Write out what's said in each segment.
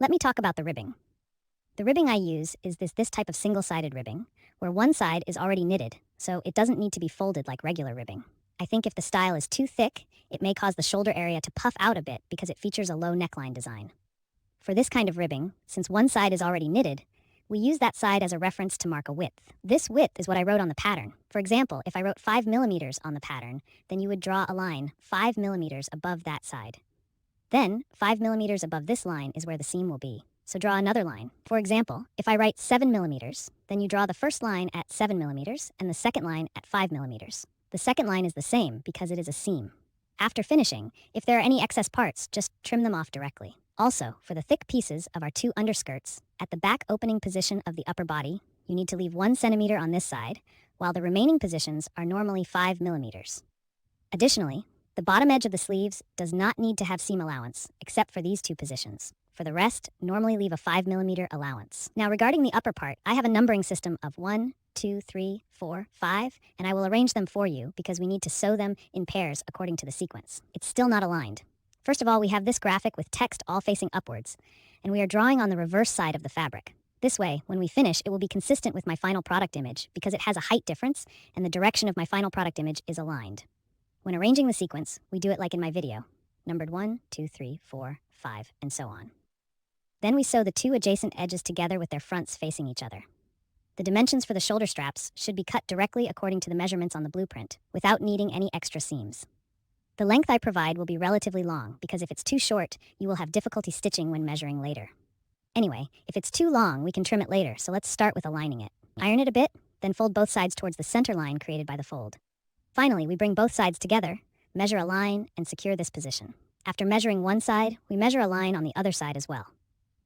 Let me talk about the ribbing. The ribbing I use is this type of single-sided ribbing, where one side is already knitted, so it doesn't need to be folded like regular ribbing. I think if the style is too thick, it may cause the shoulder area to puff out a bit because it features a low neckline design. For this kind of ribbing, since one side is already knitted, we use that side as a reference to mark a width. This width is what I wrote on the pattern. For example, if I wrote 5 millimeters on the pattern, then you would draw a line 5 millimeters above that side. Then, 5 millimeters above this line is where the seam will be. So draw another line. For example, if I write 7 millimeters, then you draw the first line at 7 millimeters and the second line at 5 millimeters. The second line is the same because it is a seam. After finishing, if there are any excess parts, just trim them off directly. Also, for the thick pieces of our two underskirts, at the back opening position of the upper body, you need to leave 1 centimeter on this side, while the remaining positions are normally 5 millimeters. Additionally, the bottom edge of the sleeves does not need to have seam allowance, except for these two positions. For the rest, normally leave a 5 millimeter allowance. Now regarding the upper part, I have a numbering system of 1, 2, 3, 4, 5, and I will arrange them for you because we need to sew them in pairs according to the sequence. It's still not aligned. First of all, we have this graphic with text all facing upwards, and we are drawing on the reverse side of the fabric. This way, when we finish, it will be consistent with my final product image because it has a height difference and the direction of my final product image is aligned. When arranging the sequence, we do it like in my video, numbered 1, 2, 3, 4, 5, and so on. Then we sew the two adjacent edges together with their fronts facing each other. The dimensions for the shoulder straps should be cut directly according to the measurements on the blueprint, without needing any extra seams. The length I provide will be relatively long because if it's too short, you will have difficulty stitching when measuring later. Anyway, if it's too long, we can trim it later, so let's start with aligning it. Iron it a bit, then fold both sides towards the center line created by the fold. Finally, we bring both sides together, measure a line, and secure this position. After measuring one side, we measure a line on the other side as well.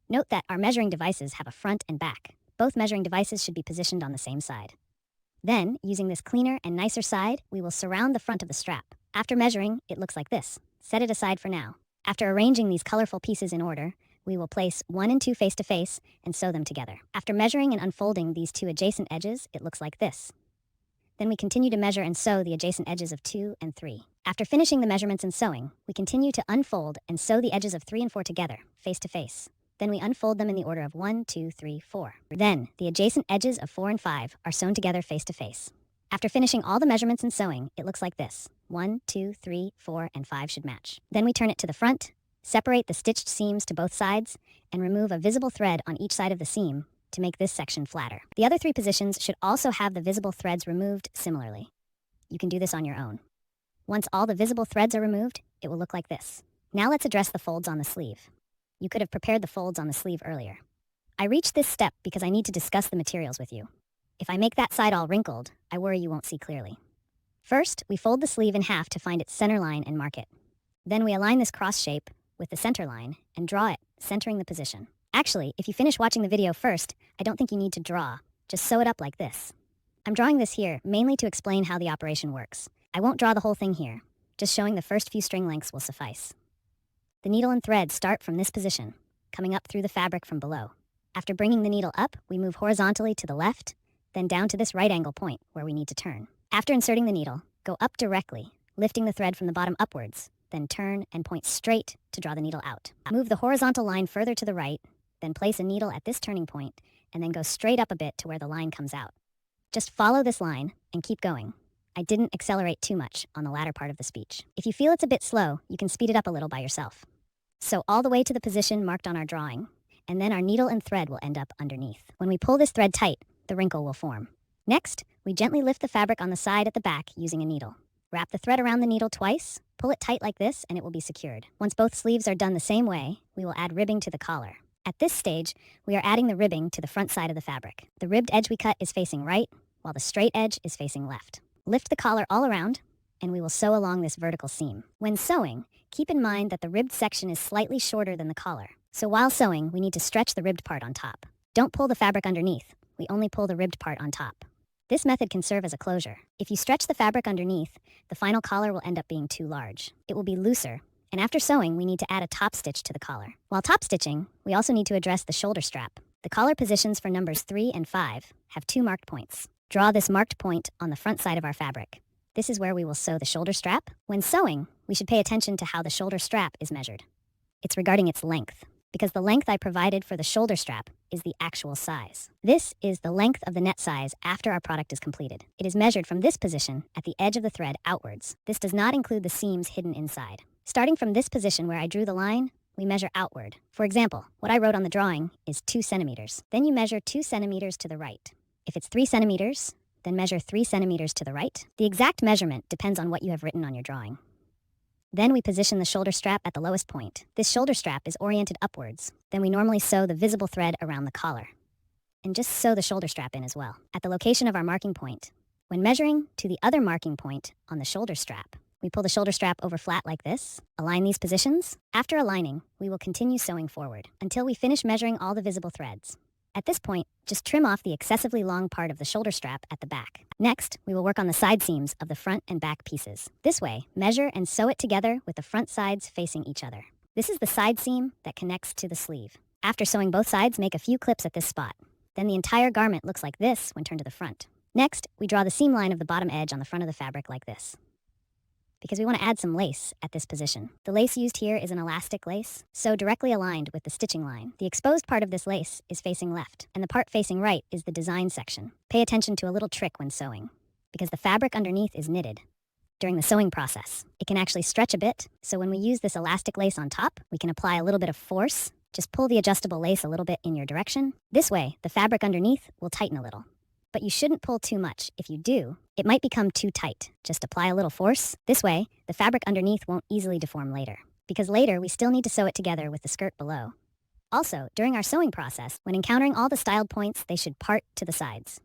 Note that our measuring devices have a front and back. Both measuring devices should be positioned on the same side. Then, using this cleaner and nicer side, we will surround the front of the strap. After measuring, it looks like this. Set it aside for now. After arranging these colorful pieces in order, we will place 1 and 2 face to face and sew them together. After measuring and unfolding these two adjacent edges, it looks like this. Then we continue to measure and sew the adjacent edges of 2 and 3. After finishing the measurements and sewing, we continue to unfold and sew the edges of 3 and 4 together, face to face. Then we unfold them in the order of 1, 2, 3, 4. Then, the adjacent edges of 4 and 5 are sewn together face to face. After finishing all the measurements and sewing, it looks like this. 1, 2, 3, 4, and 5 should match. Then we turn it to the front, separate the stitched seams to both sides, and remove a visible thread on each side of the seam to make this section flatter. The other 3 positions should also have the visible threads removed similarly. You can do this on your own. Once all the visible threads are removed, it will look like this. Now let's address the folds on the sleeve. You could have prepared the folds on the sleeve earlier. I reached this step because I need to discuss the materials with you. If I make that side all wrinkled, I worry you won't see clearly. First, we fold the sleeve in half to find its center line and mark it. Then we align this cross shape with the center line and draw it, centering the position. Actually, if you finish watching the video first, I don't think you need to draw. Just sew it up like this. I'm drawing this here mainly to explain how the operation works. I won't draw the whole thing here. Just showing the first few string lengths will suffice. The needle and thread start from this position, coming up through the fabric from below. After bringing the needle up, we move horizontally to the left, then down to this right angle point where we need to turn. After inserting the needle, go up directly, lifting the thread from the bottom upwards, then turn and point straight to draw the needle out. Move the horizontal line further to the right, then place a needle at this turning point, and then go straight up a bit to where the line comes out. Just follow this line and keep going. I didn't accelerate too much on the latter part of the speech. If you feel it's a bit slow, you can speed it up a little by yourself. Sew all the way to the position marked on our drawing, and then our needle and thread will end up underneath. When we pull this thread tight, the wrinkle will form. Next, we gently lift the fabric on the side at the back using a needle. Wrap the thread around the needle twice, pull it tight like this, and it will be secured. Once both sleeves are done the same way, we will add ribbing to the collar. At this stage, we are adding the ribbing to the front side of the fabric. The ribbed edge we cut is facing right, while the straight edge is facing left. Lift the collar all around, and we will sew along this vertical seam. When sewing, keep in mind that the ribbed section is slightly shorter than the collar. So while sewing, we need to stretch the ribbed part on top. Don't pull the fabric underneath. We only pull the ribbed part on top. This method can serve as a closure. If you stretch the fabric underneath, the final collar will end up being too large. It will be looser, and after sewing, we need to add a top stitch to the collar. While top stitching, we also need to address the shoulder strap. The collar positions for numbers 3 and 5 have 2 marked points. Draw this marked point on the front side of our fabric. This is where we will sew the shoulder strap. When sewing, we should pay attention to how the shoulder strap is measured. It's regarding its length. because the length I provided for the shoulder strap is the actual size. This is the length of the net size after our product is completed. It is measured from this position at the edge of the thread outwards. This does not include the seams hidden inside. Starting from this position where I drew the line, we measure outward. For example, what I wrote on the drawing is 2 centimeters. Then you measure 2 centimeters to the right. If it's 3 centimeters, then measure 3 centimeters to the right. The exact measurement depends on what you have written on your drawing. Then we position the shoulder strap at the lowest point. This shoulder strap is oriented upwards. Then we normally sew the visible thread around the collar. And just sew the shoulder strap in as well, at the location of our marking point. When measuring to the other marking point on the shoulder strap, we pull the shoulder strap over flat like this, align these positions. After aligning, we will continue sewing forward until we finish measuring all the visible threads. At this point, just trim off the excessively long part of the shoulder strap at the back. Next, we will work on the side seams of the front and back pieces. This way, measure and sew it together with the front sides facing each other. This is the side seam that connects to the sleeve. After sewing both sides, make a few clips at this spot. Then the entire garment looks like this when turned to the front. Next, we draw the seam line of the bottom edge on the front of the fabric like this, because we want to add some lace at this position. The lace used here is an elastic lace, so directly aligned with the stitching line. The exposed part of this lace is facing left, and the part facing right is the design section. Pay attention to a little trick when sewing, because the fabric underneath is knitted. During the sewing process, it can actually stretch a bit, so when we use this elastic lace on top, we can apply a little bit of force. Just pull the adjustable lace a little bit in your direction. This way, the fabric underneath will tighten a little. But you shouldn't pull too much. If you do, it might become too tight. Just apply a little force. This way, the fabric underneath won't easily deform later, because later we still need to sew it together with the skirt below. Also, during our sewing process, when encountering all the styled points, they should part to the sides.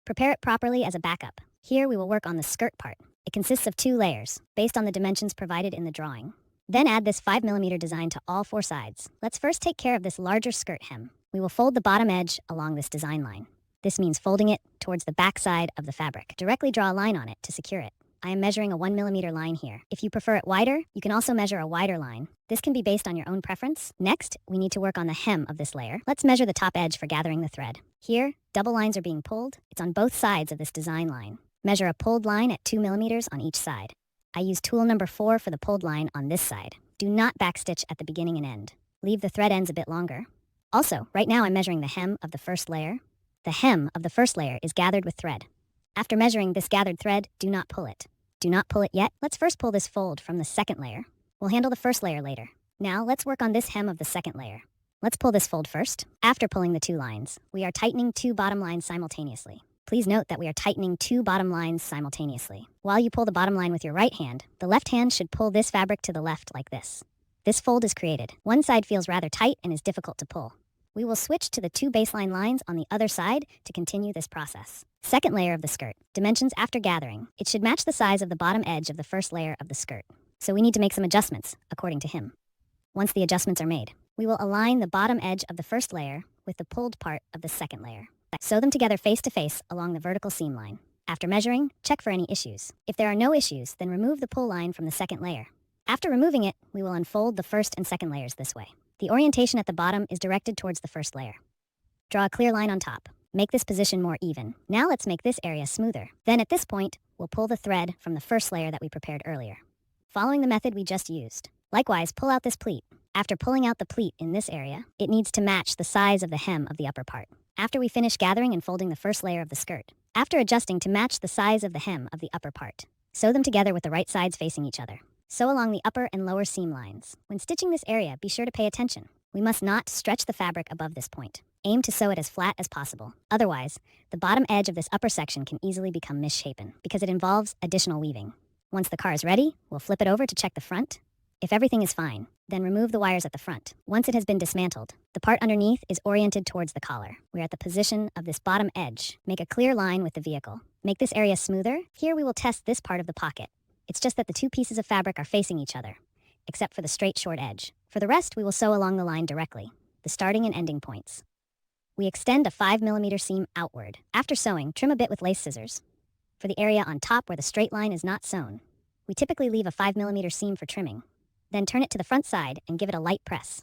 Prepare it properly as a backup. Here we will work on the skirt part. It consists of 2 layers, based on the dimensions provided in the drawing. Then add this 5mm design to all 4 sides. Let's first take care of this larger skirt hem. We will fold the bottom edge along this design line. This means folding it towards the back side of the fabric. Directly draw a line on it to secure it. I am measuring a 1mm line here. If you prefer it wider, you can also measure a wider line. This can be based on your own preference. Next, we need to work on the hem of this layer. Let's measure the top edge for gathering the thread. Here, double lines are being pulled. It's on both sides of this design line. Measure a pulled line at 2mm on each side. I use tool number 4 for the pulled line on this side. Do not backstitch at the beginning and end. Leave the thread ends a bit longer. Also, right now I'm measuring the hem of the first layer. The hem of the first layer is gathered with thread. After measuring this gathered thread, do not pull it. Do not pull it yet. Let's first pull this fold from the second layer. We'll handle the first layer later. Now let's work on this hem of the second layer. Let's pull this fold first. After pulling the 2 lines, we are tightening 2 bottom lines simultaneously. Please note that we are tightening 2 bottom lines simultaneously. While you pull the bottom line with your right hand, the left hand should pull this fabric to the left like this. This fold is created. One side feels rather tight and is difficult to pull. We will switch to the 2 baseline lines on the other side to continue this process. Second layer of the skirt. Dimensions after gathering. It should match the size of the bottom edge of the first layer of the skirt. So we need to make some adjustments, according to him. Once the adjustments are made, we will align the bottom edge of the first layer with the pulled part of the second layer. Sew them together face to face along the vertical seam line. After measuring, check for any issues. If there are no issues, then remove the pull line from the second layer. After removing it, we will unfold the first and second layers this way. The orientation at the bottom is directed towards the first layer. Draw a clear line on top. Make this position more even. Now let's make this area smoother. Then at this point, we'll pull the thread from the first layer that we prepared earlier, following the method we just used. Likewise, pull out this pleat. After pulling out the pleat in this area, it needs to match the size of the hem of the upper part. After we finish gathering and folding the first layer of the skirt, after adjusting to match the size of the hem of the upper part, sew them together with the right sides facing each other. Sew along the upper and lower seam lines. When stitching this area, be sure to pay attention. We must not stretch the fabric above this point. Aim to sew it as flat as possible. Otherwise, the bottom edge of this upper section can easily become misshapen because it involves additional weaving. Once the car is ready, we'll flip it over to check the front. If everything is fine, then remove the wires at the front. Once it has been dismantled, the part underneath is oriented towards the collar. We're at the position of this bottom edge. Make a clear line with the vehicle. Make this area smoother. Here we will test this part of the pocket. It's just that the 2 pieces of fabric are facing each other, except for the straight short edge. For the rest, we will sew along the line directly, the starting and ending points. We extend a 5mm seam outward. After sewing, trim a bit with lace scissors. For the area on top where the straight line is not sewn, we typically leave a 5mm seam for trimming. Then turn it to the front side and give it a light press.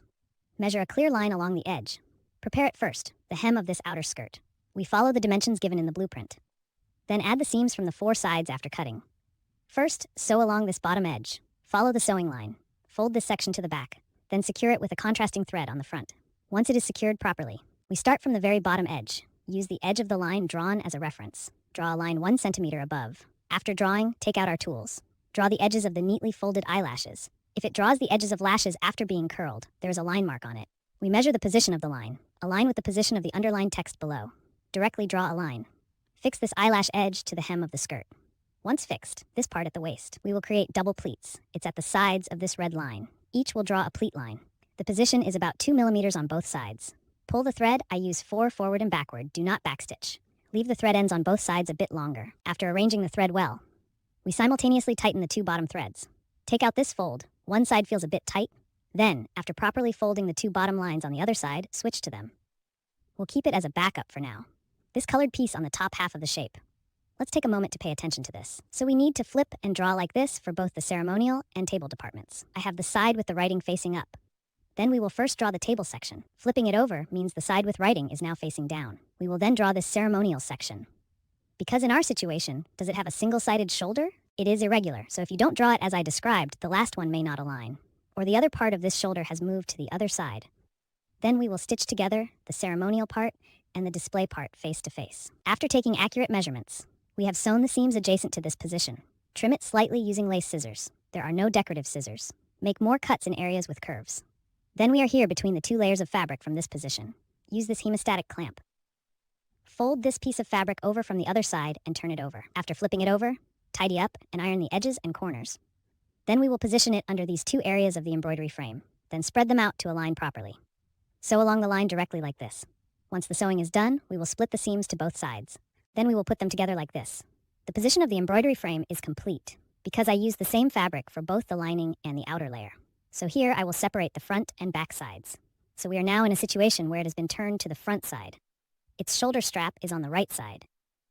Measure a clear line along the edge. Prepare it first, the hem of this outer skirt. We follow the dimensions given in the blueprint. Then add the seams from the 4 sides after cutting. First, sew along this bottom edge. Follow the sewing line. Fold this section to the back. Then secure it with a contrasting thread on the front. Once it is secured properly, we start from the very bottom edge. Use the edge of the line drawn as a reference. Draw a line 1 centimeter above. After drawing, take out our tools. Draw the edges of the neatly folded eyelashes. If it draws the edges of lashes after being curled, there is a line mark on it. We measure the position of the line. Align with the position of the underlined text below. Directly draw a line. Fix this eyelash edge to the hem of the skirt. Once fixed, this part at the waist, we will create double pleats. It's at the sides of this red line. Each will draw a pleat line. The position is about 2 millimeters on both sides. Pull the thread. I use 4 forward and backward. Do not backstitch. Leave the thread ends on both sides a bit longer. After arranging the thread well, we simultaneously tighten the 2 bottom threads. Take out this fold. One side feels a bit tight. Then, after properly folding the 2 bottom lines on the other side, switch to them. We'll keep it as a backup for now. This colored piece on the top half of the shape. Let's take a moment to pay attention to this. So we need to flip and draw like this for both the ceremonial and table departments. I have the side with the writing facing up. Then we will first draw the table section. Flipping it over means the side with writing is now facing down. We will then draw this ceremonial section. Because in our situation, does it have a single-sided shoulder? It is irregular, so if you don't draw it as I described, the last one may not align. Or the other part of this shoulder has moved to the other side. Then we will stitch together the ceremonial part and the display part face to face. After taking accurate measurements, we have sewn the seams adjacent to this position. Trim it slightly using lace scissors. There are no decorative scissors. Make more cuts in areas with curves. Then we are here between the 2 layers of fabric from this position. Use this hemostatic clamp. Fold this piece of fabric over from the other side and turn it over. After flipping it over, tidy up and iron the edges and corners. Then we will position it under these 2 areas of the embroidery frame. Then spread them out to align properly. Sew along the line directly like this. Once the sewing is done, we will split the seams to both sides. Then we will put them together like this. The position of the embroidery frame is complete because I used the same fabric for both the lining and the outer layer. So here I will separate the front and back sides. So we are now in a situation where it has been turned to the front side. Its shoulder strap is on the right side.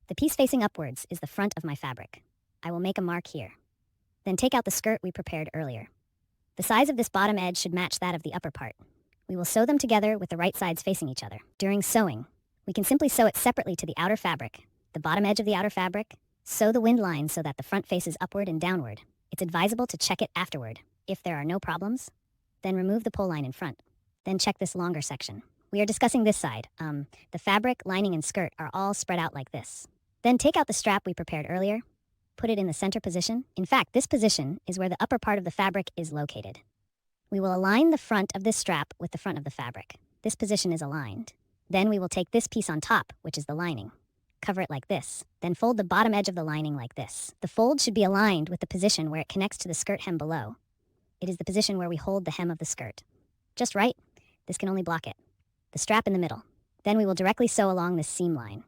The piece facing upwards is the front of my fabric. I will make a mark here. Then take out the skirt we prepared earlier. The size of this bottom edge should match that of the upper part. We will sew them together with the right sides facing each other. During sewing, we can simply sew it separately to the outer fabric, the bottom edge of the outer fabric. Sew the wind line so that the front faces upward and downward. It's advisable to check it afterward. If there are no problems, then remove the pull line in front. Then check this longer section. We are discussing this side. The fabric, lining, and skirt are all spread out like this. Then take out the strap we prepared earlier. Put it in the center position. In fact, this position is where the upper part of the fabric is located. We will align the front of this strap with the front of the fabric. This position is aligned. Then we will take this piece on top, which is the lining. Cover it like this. Then fold the bottom edge of the lining like this. The fold should be aligned with the position where it connects to the skirt hem below. It is the position where we hold the hem of the skirt. Just right. This can only block it. The strap in the middle. Then we will directly sew along this seam line.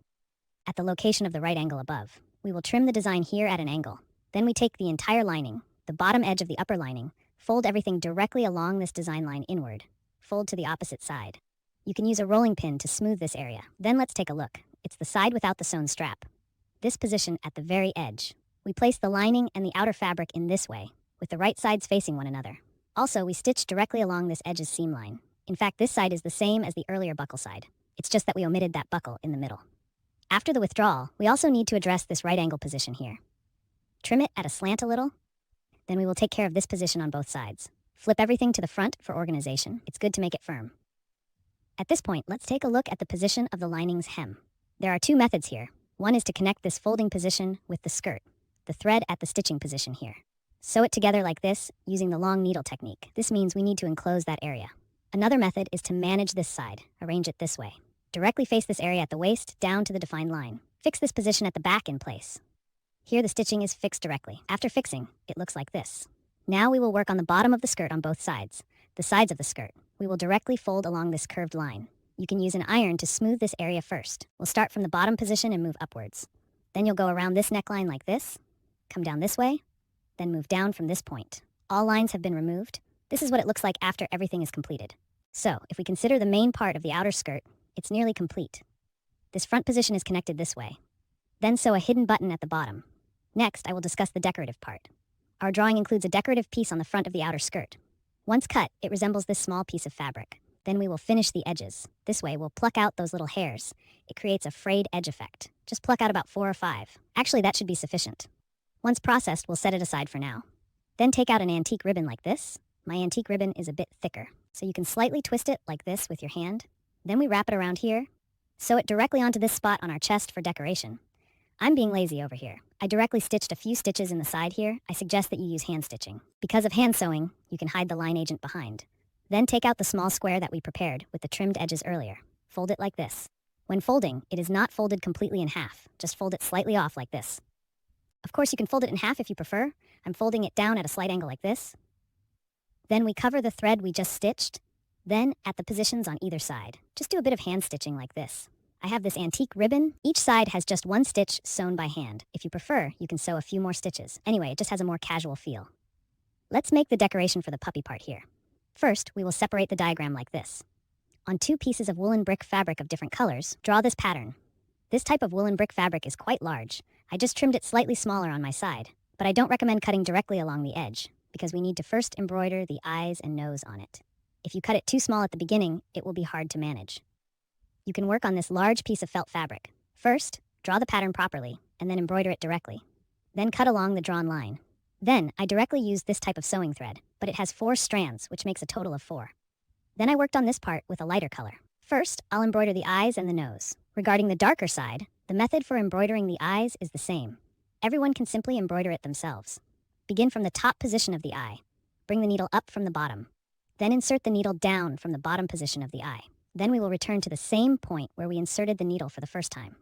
At the location of the right angle above, we will trim the design here at an angle. Then we take the entire lining, the bottom edge of the upper lining, fold everything directly along this design line inward. Fold to the opposite side. You can use a rolling pin to smooth this area. Then let's take a look. It's the side without the sewn strap. This position at the very edge. We place the lining and the outer fabric in this way, with the right sides facing one another. Also, we stitch directly along this edge's seam line. In fact, this side is the same as the earlier buckle side. It's just that we omitted that buckle in the middle. After the withdrawal, we also need to address this right angle position here. Trim it at a slant a little. Then we will take care of this position on both sides. Flip everything to the front for organization. It's good to make it firm. At this point, let's take a look at the position of the lining's hem. There are 2 methods here. One is to connect this folding position with the skirt, the thread at the stitching position here. Sew it together like this using the long needle technique. This means we need to enclose that area. Another method is to manage this side. Arrange it this way. Directly face this area at the waist down to the defined line. Fix this position at the back in place. Here the stitching is fixed directly. After fixing, it looks like this. Now we will work on the bottom of the skirt on both sides, the sides of the skirt. We will directly fold along this curved line. You can use an iron to smooth this area first. We'll start from the bottom position and move upwards. Then you'll go around this neckline like this, come down this way, then move down from this point. All lines have been removed. This is what it looks like after everything is completed. So, if we consider the main part of the outer skirt, it's nearly complete. This front position is connected this way. Then sew a hidden button at the bottom. Next, I will discuss the decorative part. Our drawing includes a decorative piece on the front of the outer skirt. Once cut, it resembles this small piece of fabric. Then we will finish the edges. This way, we'll pluck out those little hairs. It creates a frayed edge effect. Just pluck out about 4 or 5. Actually, that should be sufficient. Once processed, we'll set it aside for now. Then take out an antique ribbon like this. my antique ribbon is a bit thicker, so you can slightly twist it like this with your hand. Then we wrap it around here, sew it directly onto this spot on our chest for decoration. I'm being lazy over here. I directly stitched a few stitches in the side here. I suggest that you use hand stitching. Because of hand sewing, you can hide the line agent behind. Then take out the small square that we prepared with the trimmed edges earlier. Fold it like this. When folding, it is not folded completely in half. Just fold it slightly off like this. Of course, you can fold it in half if you prefer. I'm folding it down at a slight angle like this. Then we cover the thread we just stitched. Then, at the positions on either side, just do a bit of hand stitching like this. I have this antique ribbon. Each side has just one stitch sewn by hand. If you prefer, you can sew a few more stitches. Anyway, it just has a more casual feel. Let's make the decoration for the puppy part here. First, we will separate the diagram like this. On 2 pieces of woolen brick fabric of different colors, draw this pattern. This type of woolen brick fabric is quite large. I just trimmed it slightly smaller on my side, but I don't recommend cutting directly along the edge, because we need to first embroider the eyes and nose on it. If you cut it too small at the beginning, it will be hard to manage. You can work on this large piece of felt fabric. First, draw the pattern properly, and then embroider it directly. Then cut along the drawn line. Then, I directly used this type of sewing thread, but it has 4 strands, which makes a total of 4. Then I worked on this part with a lighter color. First, I'll embroider the eyes and the nose. Regarding the darker side, the method for embroidering the eyes is the same. Everyone can simply embroider it themselves. Begin from the top position of the eye. Bring the needle up from the bottom. Then insert the needle down from the bottom position of the eye. Then we will return to the same point where we inserted the needle for the first time.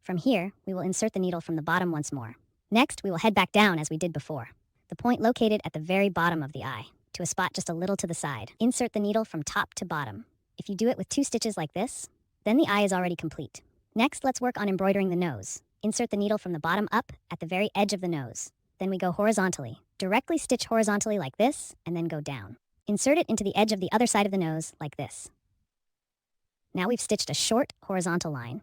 From here, we will insert the needle from the bottom once more. Next, we will head back down as we did before. The point located at the very bottom of the eye, to a spot just a little to the side. Insert the needle from top to bottom. If you do it with 2 stitches like this, then the eye is already complete. Next, let's work on embroidering the nose. Insert the needle from the bottom up at the very edge of the nose. Then we go horizontally. Directly stitch horizontally like this, and then go down. Insert it into the edge of the other side of the nose like this. Now we've stitched a short horizontal line.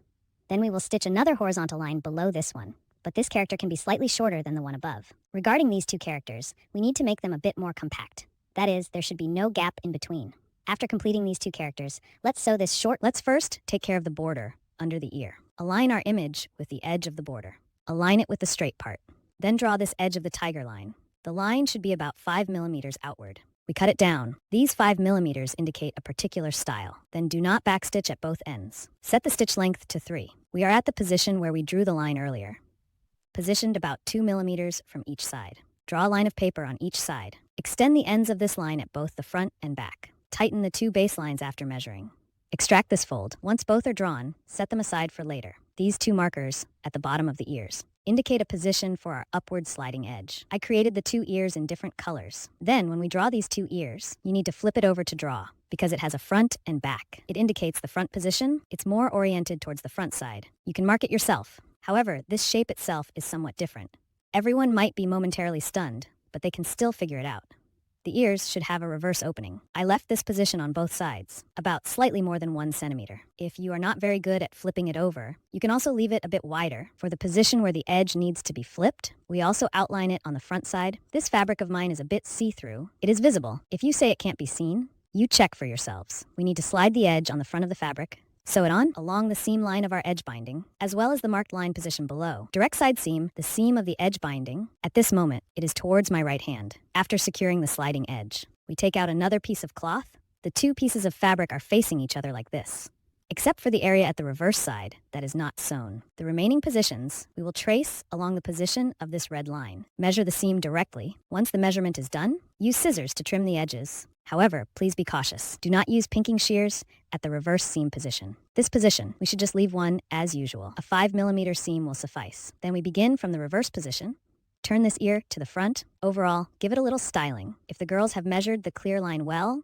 Then we will stitch another horizontal line below this one, but this character can be slightly shorter than the one above. Regarding these 2 characters, we need to make them a bit more compact. That is, there should be no gap in between. After completing these 2 characters, let's sew this short. Let's first take care of the border under the ear. Align our image with the edge of the border. Align it with the straight part. Then draw this edge of the tiger line. The line should be about 5 millimeters outward. We cut it down. These 5 millimeters indicate a particular style. Then do not backstitch at both ends. Set the stitch length to 3. We are at the position where we drew the line earlier. Positioned about 2 millimeters from each side. Draw a line of paper on each side. Extend the ends of this line at both the front and back. Tighten the 2 base lines after measuring. Extract this fold. Once both are drawn, set them aside for later. These 2 markers, at the bottom of the ears, indicate a position for our upward sliding edge. I created the 2 ears in different colors. Then, when we draw these 2 ears, you need to flip it over to draw, because it has a front and back. It indicates the front position. It's more oriented towards the front side. You can mark it yourself. However, this shape itself is somewhat different. Everyone might be momentarily stunned, but they can still figure it out. The ears should have a reverse opening. I left this position on both sides, about slightly more than 1 centimeter. If you are not very good at flipping it over, you can also leave it a bit wider. For the position where the edge needs to be flipped, we also outline it on the front side. This fabric of mine is a bit see-through. It is visible. If you say it can't be seen, you check for yourselves. We need to slide the edge on the front of the fabric, sew it on along the seam line of our edge binding, as well as the marked line position below. Direct side seam, the seam of the edge binding. At this moment, it is towards my right hand. After securing the sliding edge, we take out another piece of cloth. The 2 pieces of fabric are facing each other like this, except for the area at the reverse side that is not sewn. The remaining positions, we will trace along the position of this red line. Measure the seam directly. Once the measurement is done, use scissors to trim the edges. However, please be cautious. Do not use pinking shears at the reverse seam position. This position, we should just leave one as usual. A 5 millimeter seam will suffice. Then we begin from the reverse position. Turn this ear to the front. Overall, give it a little styling. If the girls have measured the clear line well,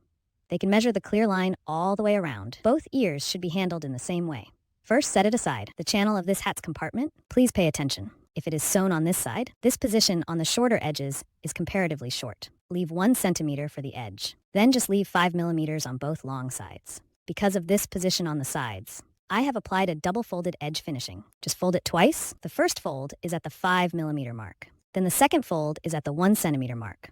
they can measure the clear line all the way around. Both ears should be handled in the same way. First, set it aside. The channel of this hat's compartment, please pay attention. If it is sewn on this side, this position on the shorter edges is comparatively short. Leave 1 centimeter for the edge. Then just leave 5 millimeters on both long sides. Because of this position on the sides, I have applied a double-folded edge finishing. Just fold it twice. The first fold is at the 5 millimeter mark. Then the second fold is at the 1 centimeter mark.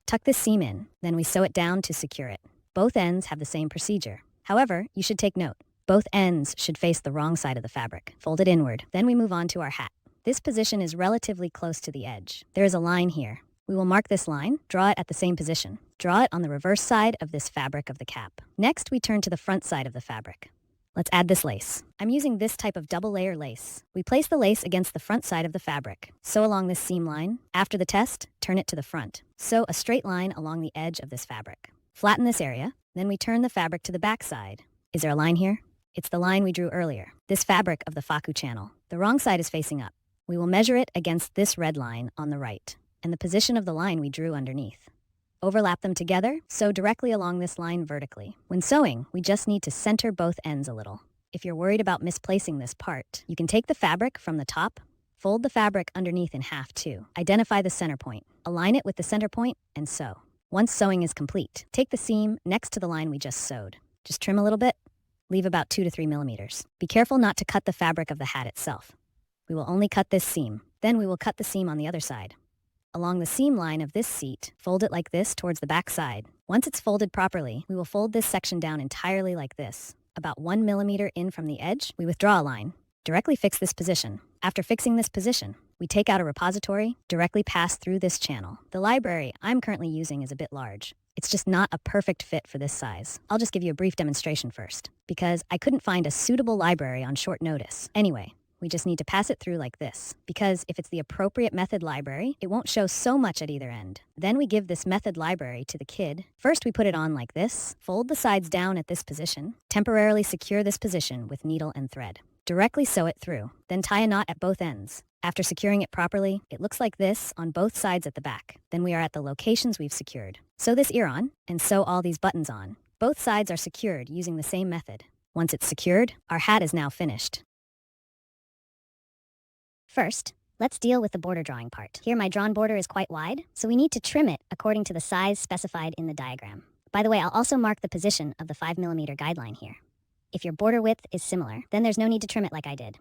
Tuck this seam in, then we sew it down to secure it. Both ends have the same procedure. However, you should take note. Both ends should face the wrong side of the fabric. Fold it inward. Then we move on to our hat. This position is relatively close to the edge. There is a line here. We will mark this line, draw it at the same position. Draw it on the reverse side of this fabric of the cap. Next, we turn to the front side of the fabric. Let's add this lace. I'm using this type of double layer lace. We place the lace against the front side of the fabric. Sew along this seam line. After the test, turn it to the front. Sew a straight line along the edge of this fabric. Flatten this area, then we turn the fabric to the back side. Is there a line here? It's the line we drew earlier. This fabric of the faku channel. The wrong side is facing up. We will measure it against this red line on the right, and the position of the line we drew underneath. Overlap them together, sew directly along this line vertically. When sewing, we just need to center both ends a little. If you're worried about misplacing this part, you can take the fabric from the top, fold the fabric underneath in half too. Identify the center point, align it with the center point, and sew. Once sewing is complete, take the seam next to the line we just sewed. Just trim a little bit, leave about 2 to 3 millimeters. Be careful not to cut the fabric of the hat itself. We will only cut this seam. Then we will cut the seam on the other side. Along the seam line of this seat, fold it like this towards the back side. Once it's folded properly, we will fold this section down entirely like this. About 1 millimeter in from the edge, we withdraw a line. Directly fix this position. After fixing this position, we take out a repository, directly pass through this channel. The library I'm currently using is a bit large. It's just not a perfect fit for this size. I'll just give you a brief demonstration first, because I couldn't find a suitable library on short notice. Anyway, we just need to pass it through like this, because if it's the appropriate method library, it won't show so much at either end. Then we give this method library to the kid. First we put it on like this, fold the sides down at this position, temporarily secure this position with needle and thread. Directly sew it through, then tie a knot at both ends. After securing it properly, it looks like this on both sides at the back. Then we are at the locations we've secured. Sew this ear on, and sew all these buttons on. Both sides are secured using the same method. Once it's secured, our hat is now finished. First, let's deal with the border drawing part. Here my drawn border is quite wide, so we need to trim it according to the size specified in the diagram. By the way, I'll also mark the position of the 5 millimeter guideline here. If your border width is similar, then there's no need to trim it like I did.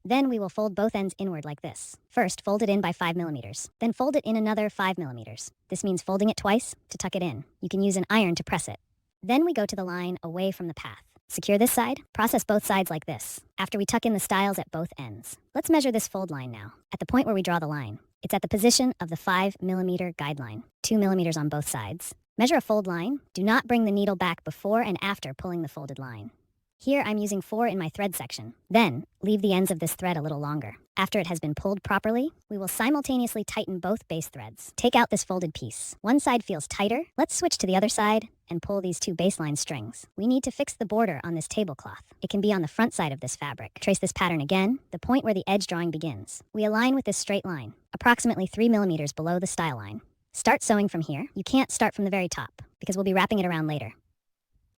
Then we will fold both ends inward like this. First, fold it in by 5 millimeters. Then fold it in another 5 millimeters. This means folding it twice to tuck it in. You can use an iron to press it. Then we go to the line away from the path. Secure this side, process both sides like this. After we tuck in the stiles at both ends. Let's measure this fold line now. At the point where we draw the line, it's at the position of the 5 millimeter guideline, 2 millimeters on both sides. Measure a fold line. Do not bring the needle back before and after pulling the folded line. Here I'm using 4 in my thread section. Then, leave the ends of this thread a little longer. After it has been pulled properly, we will simultaneously tighten both base threads. Take out this folded piece. One side feels tighter. Let's switch to the other side and pull these 2 baseline strings. We need to fix the border on this tablecloth. It can be on the front side of this fabric. Trace this pattern again, the point where the edge drawing begins. We align with this straight line, approximately 3 millimeters below the style line. Start sewing from here. You can't start from the very top, because we'll be wrapping it around later.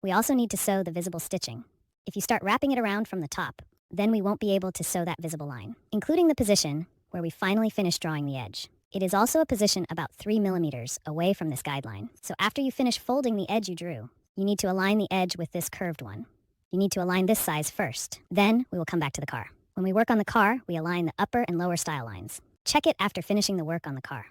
We also need to sew the visible stitching. If you start wrapping it around from the top, then we won't be able to sew that visible line, including the position where we finally finish drawing the edge. It is also a position about 3 millimeters away from this guideline. So after you finish folding the edge you drew, you need to align the edge with this curved one. You need to align this size first. Then we will come back to the car. When we work on the car, we align the upper and lower style lines. Check it after finishing the work on the car.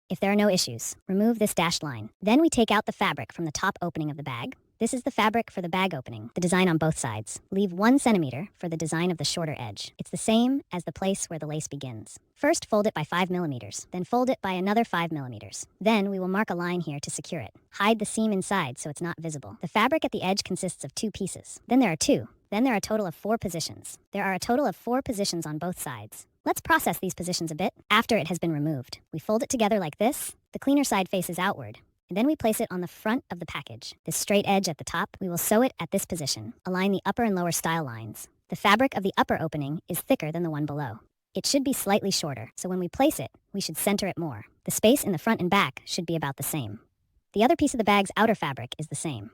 If there are no issues, remove this dashed line. Then we take out the fabric from the top opening of the bag. This is the fabric for the bag opening, the design on both sides. Leave 1 centimeter for the design of the shorter edge. It's the same as the place where the lace begins. First, fold it by 5 millimeters, then fold it by another 5 millimeters. Then we will mark a line here to secure it. Hide the seam inside so it's not visible. The fabric at the edge consists of 2 pieces. Then there are a total of 4 positions. There are a total of 4 positions on both sides. Let's process these positions a bit. After it has been removed, we fold it together like this. The cleaner side faces outward. And then we place it on the front of the package. This straight edge at the top, we will sew it at this position. Align the upper and lower style lines. The fabric of the upper opening is thicker than the one below. It should be slightly shorter, so when we place it, we should center it more. The space in the front and back should be about the same. The other piece of the bag's outer fabric is the same.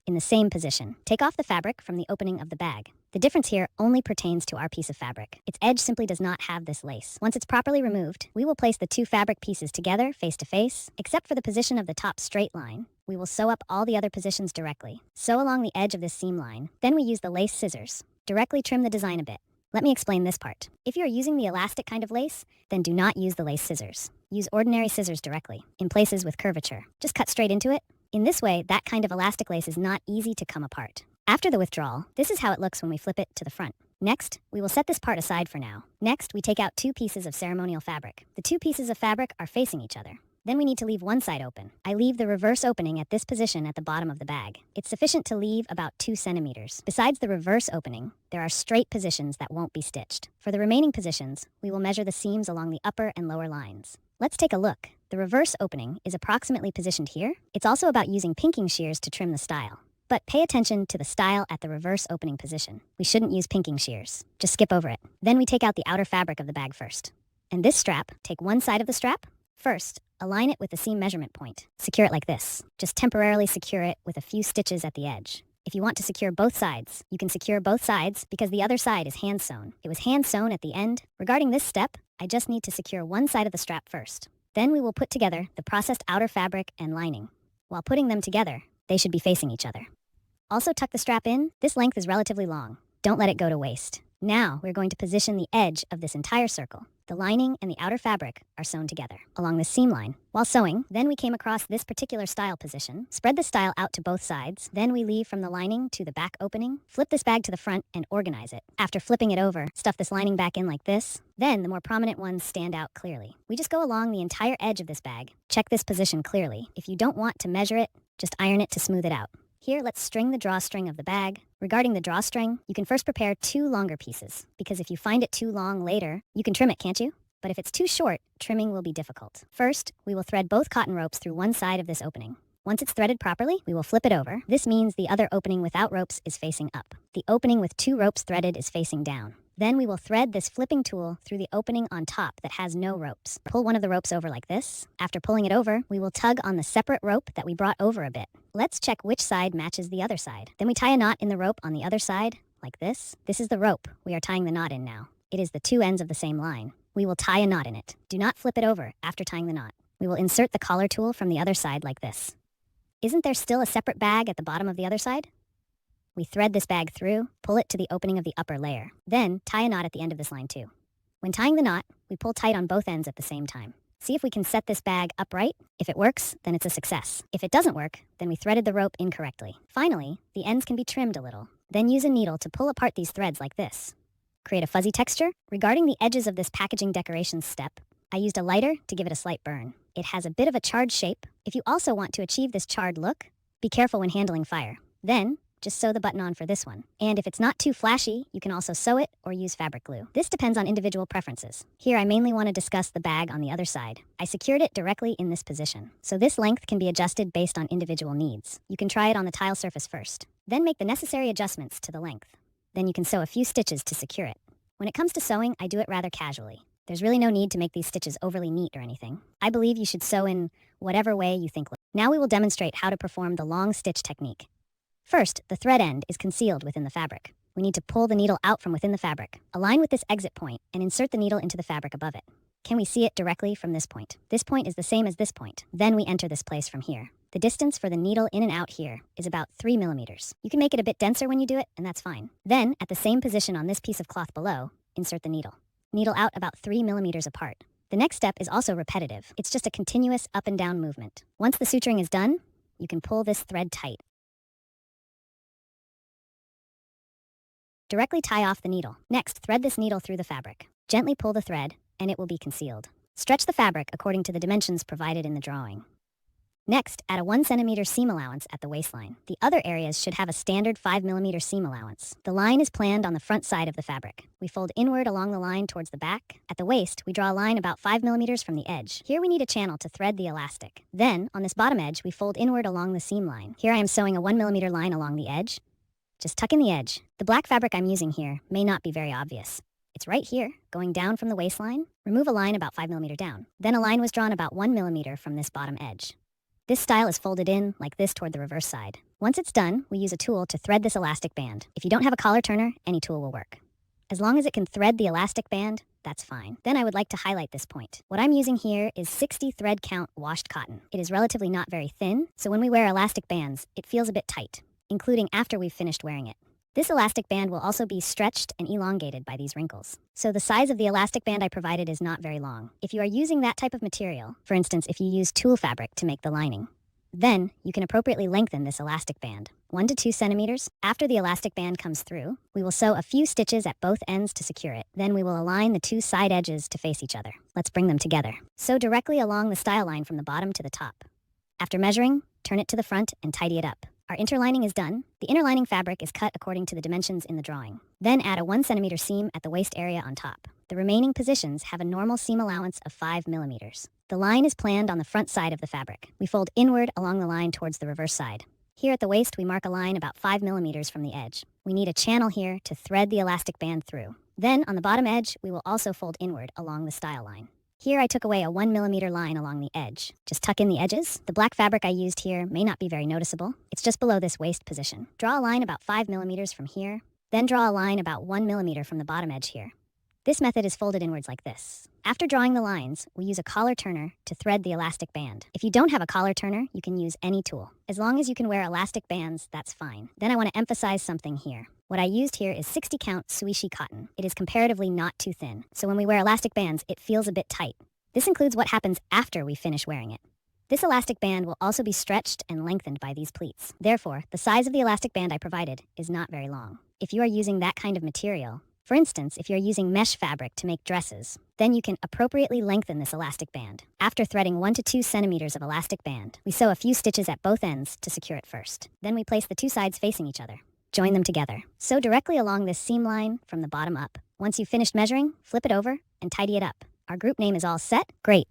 In the same position, take off the fabric from the opening of the bag. The difference here only pertains to our piece of fabric. Its edge simply does not have this lace. Once it's properly removed, we will place the 2 fabric pieces together face to face. Except for the position of the top straight line, we will sew up all the other positions directly. Sew along the edge of this seam line. Then we use the lace scissors. Directly trim the design a bit. Let me explain this part. If you are using the elastic kind of lace, then do not use the lace scissors. Use ordinary scissors directly, in places with curvature. Just cut straight into it. In this way, that kind of elastic lace is not easy to come apart. After the withdrawal, this is how it looks when we flip it to the front. Next, we will set this part aside for now. Next, we take out 2 pieces of ceremonial fabric. The 2 pieces of fabric are facing each other. Then we need to leave one side open. I leave the reverse opening at this position at the bottom of the bag. It's sufficient to leave about 2 centimeters. Besides the reverse opening, there are straight positions that won't be stitched. For the remaining positions, we will measure the seams along the upper and lower lines. Let's take a look. The reverse opening is approximately positioned here. It's also about using pinking shears to trim the style. But pay attention to the style at the reverse opening position. We shouldn't use pinking shears. Just skip over it. Then we take out the outer fabric of the bag first. And this strap, take one side of the strap. First, align it with the seam measurement point. Secure it like this. Just temporarily secure it with a few stitches at the edge. If you want to secure both sides, you can secure both sides because the other side is hand sewn. It was hand sewn at the end. Regarding this step, I just need to secure one side of the strap first. Then we will put together the processed outer fabric and lining. While putting them together, they should be facing each other. Also tuck the strap in. This length is relatively long. Don't let it go to waste. Now we're going to position the edge of this entire circle. The lining and the outer fabric are sewn together along the seam line. While sewing, then we came across this particular style position. Spread the style out to both sides. Then we leave from the lining to the back opening. Flip this bag to the front and organize it. After flipping it over, stuff this lining back in like this. Then the more prominent ones stand out clearly. We just go along the entire edge of this bag. Check this position clearly. If you don't want to measure it, just iron it to smooth it out. Here, let's string the drawstring of the bag. Regarding the drawstring, you can first prepare 2 longer pieces, because if you find it too long later, you can trim it, can't you? But if it's too short, trimming will be difficult. First, we will thread both cotton ropes through one side of this opening. Once it's threaded properly, we will flip it over. This means the other opening without ropes is facing up. The opening with 2 ropes threaded is facing down. Then we will thread this flipping tool through the opening on top that has no ropes. Pull one of the ropes over like this. After pulling it over, we will tug on the separate rope that we brought over a bit. Let's check which side matches the other side. Then we tie a knot in the rope on the other side, like this. This is the rope we are tying the knot in now. It is the 2 ends of the same line. We will tie a knot in it. Do not flip it over after tying the knot. We will insert the collar tool from the other side like this. Isn't there still a separate bag at the bottom of the other side? We thread this bag through, pull it to the opening of the upper layer. Then, tie a knot at the end of this line too. When tying the knot, we pull tight on both ends at the same time. See if we can set this bag upright. If it works, then it's a success. If it doesn't work, then we threaded the rope incorrectly. Finally, the ends can be trimmed a little. Then use a needle to pull apart these threads like this. Create a fuzzy texture. Regarding the edges of this packaging decorations step, I used a lighter to give it a slight burn. It has a bit of a charred shape. If you also want to achieve this charred look, be careful when handling fire. Then, just sew the button on for this one. And if it's not too flashy, you can also sew it or use fabric glue. This depends on individual preferences. Here, I mainly want to discuss the bag on the other side. I secured it directly in this position. So this length can be adjusted based on individual needs. You can try it on the tile surface first. Then make the necessary adjustments to the length. Then you can sew a few stitches to secure it. When it comes to sewing, I do it rather casually. There's really no need to make these stitches overly neat or anything. I believe you should sew in whatever way you think. Now we will demonstrate how to perform the long stitch technique. First, the thread end is concealed within the fabric. We need to pull the needle out from within the fabric. Align with this exit point and insert the needle into the fabric above it. Can we see it directly from this point? This point is the same as this point. Then we enter this place from here. The distance for the needle in and out here is about 3 millimeters. You can make it a bit denser when you do it, and that's fine. Then, at the same position on this piece of cloth below, insert the needle. Needle out about 3 millimeters apart. The next step is also repetitive. It's just a continuous up and down movement. Once the suturing is done, you can pull this thread tight. Directly tie off the needle. Next, thread this needle through the fabric. Gently pull the thread, and it will be concealed. Stretch the fabric according to the dimensions provided in the drawing. Next, add a 1 centimeter seam allowance at the waistline. The other areas should have a standard 5 millimeter seam allowance. The line is planned on the front side of the fabric. We fold inward along the line towards the back. At the waist, we draw a line about 5 millimeters from the edge. Here we need a channel to thread the elastic. Then, on this bottom edge, we fold inward along the seam line. Here I am sewing a 1 millimeter line along the edge. Just tuck in the edge. The black fabric I'm using here may not be very obvious. It's right here, going down from the waistline. Remove a line about 5 millimeter down. Then a line was drawn about 1 millimeter from this bottom edge. This style is folded in like this toward the reverse side. Once it's done, we use a tool to thread this elastic band. If you don't have a collar turner, any tool will work. As long as it can thread the elastic band, that's fine. Then I would like to highlight this point. What I'm using here is 60 thread count washed cotton. It is relatively not very thin, so when we wear elastic bands, it feels a bit tight, including after we've finished wearing it. This elastic band will also be stretched and elongated by these wrinkles. So the size of the elastic band I provided is not very long. If you are using that type of material, for instance, if you use tulle fabric to make the lining, then you can appropriately lengthen this elastic band. 1 to 2 centimeters. After the elastic band comes through, we will sew a few stitches at both ends to secure it. Then we will align the two side edges to face each other. Let's bring them together. Sew directly along the style line from the bottom to the top. After measuring, turn it to the front and tidy it up. Our interlining is done. The inner lining fabric is cut according to the dimensions in the drawing. Then add a 1 centimeter seam at the waist area on top. The remaining positions have a normal seam allowance of 5 millimeters. The line is planned on the front side of the fabric. We fold inward along the line towards the reverse side. Here at the waist, we mark a line about 5 millimeters from the edge. We need a channel here to thread the elastic band through. Then, on the bottom edge, we will also fold inward along the style line. Here I took away a 1 millimeter line along the edge. Just tuck in the edges. The black fabric I used here may not be very noticeable. It's just below this waist position. Draw a line about 5 millimeters from here. Then draw a line about 1 millimeter from the bottom edge here. This method is folded inwards like this. After drawing the lines, we use a collar turner to thread the elastic band. If you don't have a collar turner, you can use any tool. As long as you can wear elastic bands, that's fine. Then I want to emphasize something here. What I used here is 60 count Suishi cotton. It is comparatively not too thin, so when we wear elastic bands, it feels a bit tight. This includes what happens after we finish wearing it. This elastic band will also be stretched and lengthened by these pleats. Therefore, the size of the elastic band I provided is not very long. If you are using that kind of material, for instance, if you're using mesh fabric to make dresses, then you can appropriately lengthen this elastic band. After threading 1 to 2 centimeters of elastic band, we sew a few stitches at both ends to secure it first. Then we place the two sides facing each other. Join them together. Sew directly along this seam line from the bottom up. Once you've finished measuring, flip it over and tidy it up. Our group name is all set. Great.